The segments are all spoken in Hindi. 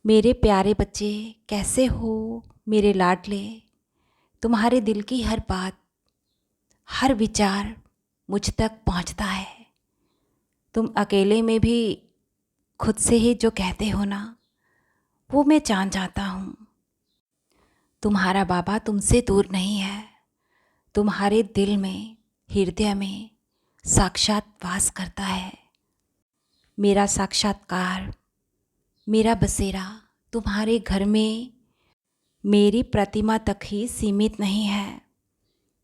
मेरे प्यारे बच्चे, कैसे हो मेरे लाडले। तुम्हारे दिल की हर बात, हर विचार मुझ तक पहुंचता है। तुम अकेले में भी खुद से ही जो कहते हो ना, वो मैं जान जाता हूँ। तुम्हारा बाबा तुमसे दूर नहीं है। तुम्हारे दिल में, हृदय में साक्षात वास करता है। मेरा साक्षात्कार, मेरा बसेरा तुम्हारे घर में मेरी प्रतिमा तक ही सीमित नहीं है।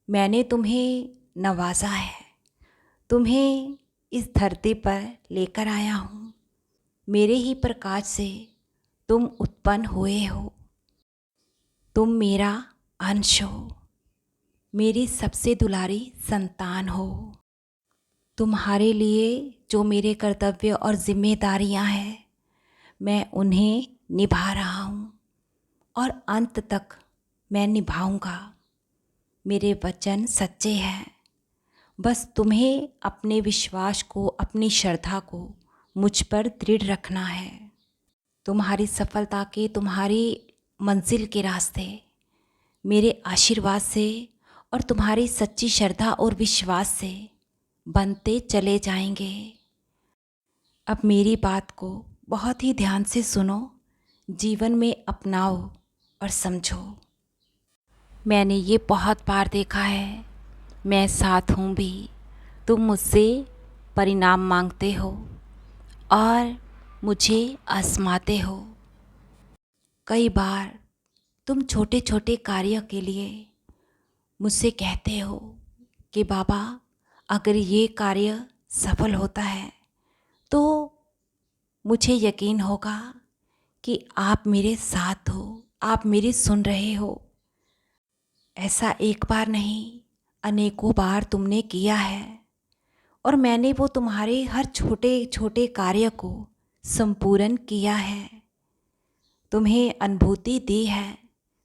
मैंने तुम्हें नवाजा है, तुम्हें इस धरती पर लेकर आया हूँ। मेरे ही प्रकाश से तुम उत्पन्न हुए हो। तुम मेरा अंश हो, मेरी सबसे दुलारी संतान हो। तुम्हारे लिए जो मेरे कर्तव्य और जिम्मेदारियां हैं, मैं उन्हें निभा रहा हूँ और अंत तक मैं निभाऊंगा। मेरे वचन सच्चे हैं। बस तुम्हें अपने विश्वास को, अपनी श्रद्धा को मुझ पर दृढ़ रखना है। तुम्हारी सफलता के, तुम्हारी मंजिल के रास्ते मेरे आशीर्वाद से और तुम्हारी सच्ची श्रद्धा और विश्वास से बनते चले जाएंगे। अब मेरी बात को बहुत ही ध्यान से सुनो, जीवन में अपनाओ और समझो। मैंने ये बहुत बार देखा है, मैं साथ हूँ भी। तुम मुझसे परिणाम मांगते हो और मुझे आजमाते हो। कई बार तुम छोटे छोटे कार्य के लिए मुझसे कहते हो कि बाबा, अगर ये कार्य सफल होता है तो मुझे यकीन होगा कि आप मेरे साथ हो, आप मेरी सुन रहे हो। ऐसा एक बार नहीं, अनेकों बार तुमने किया है और मैंने वो तुम्हारे हर छोटे छोटे कार्य को संपूर्ण किया है। तुम्हें अनुभूति दी है,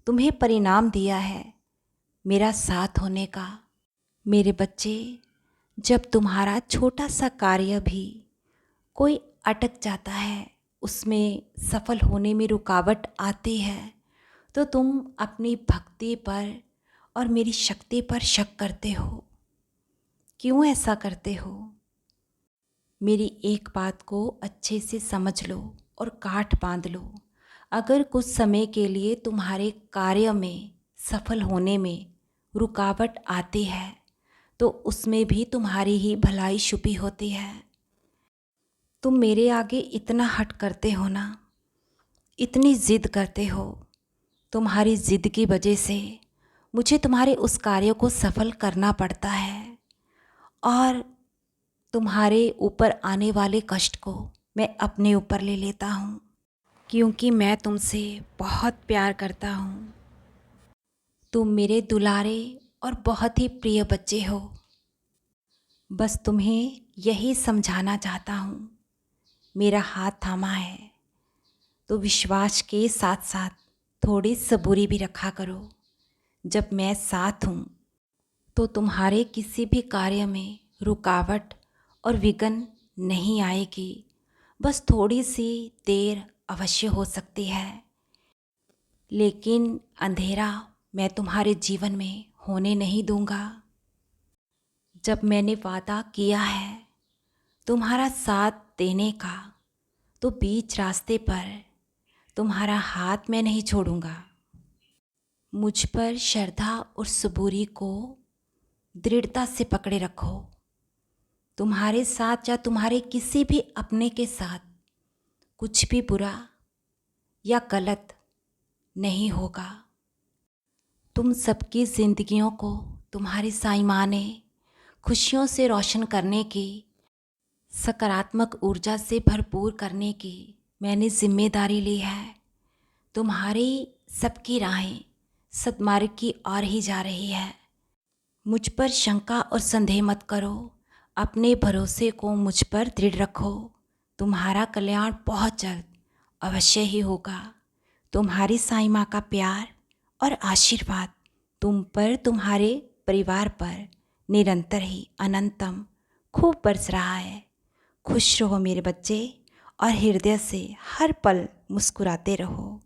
तुम्हें परिणाम दिया है मेरा साथ होने का। मेरे बच्चे, जब तुम्हारा छोटा सा कार्य भी कोई अटक जाता है, उसमें सफल होने में रुकावट आती है, तो तुम अपनी भक्ति पर और मेरी शक्ति पर शक करते हो। क्यों ऐसा करते हो? मेरी एक बात को अच्छे से समझ लो और गांठ बांध लो। अगर कुछ समय के लिए तुम्हारे कार्य में सफल होने में रुकावट आती है, तो उसमें भी तुम्हारी ही भलाई छुपी होती है। तुम मेरे आगे इतना हट करते हो ना, इतनी ज़िद करते हो। तुम्हारी ज़िद की वजह से मुझे तुम्हारे उस कार्य को सफल करना पड़ता है और तुम्हारे ऊपर आने वाले कष्ट को मैं अपने ऊपर ले लेता हूँ, क्योंकि मैं तुमसे बहुत प्यार करता हूँ। तुम मेरे दुलारे और बहुत ही प्रिय बच्चे हो। बस तुम्हें यही समझाना चाहता हूँ। मेरा हाथ थामा है तो विश्वास के साथ साथ थोड़ी सबूरी भी रखा करो। जब मैं साथ हूँ तो तुम्हारे किसी भी कार्य में रुकावट और विघ्न नहीं आएगी। बस थोड़ी सी देर अवश्य हो सकती है, लेकिन अंधेरा मैं तुम्हारे जीवन में होने नहीं दूंगा। जब मैंने वादा किया है तुम्हारा साथ देने का, तो बीच रास्ते पर तुम्हारा हाथ मैं नहीं छोड़ूंगा। मुझ पर श्रद्धा और सबूरी को दृढ़ता से पकड़े रखो। तुम्हारे साथ या तुम्हारे किसी भी अपने के साथ कुछ भी बुरा या गलत नहीं होगा। तुम सबकी ज़िंदगियों को तुम्हारी साईं माँ ने खुशियों से रोशन करने की, सकारात्मक ऊर्जा से भरपूर करने की मैंने जिम्मेदारी ली है। तुम्हारी सबकी राहें सद्मार्ग की ओर ही जा रही है। मुझ पर शंका और संदेह मत करो। अपने भरोसे को मुझ पर दृढ़ रखो। तुम्हारा कल्याण बहुत जल्द अवश्य ही होगा। तुम्हारी साईं माँ का प्यार और आशीर्वाद तुम पर, तुम्हारे परिवार पर निरंतर ही अनंतम खूब बरस रहा है। खुश रहो मेरे बच्चे और हृदय से हर पल मुस्कुराते रहो।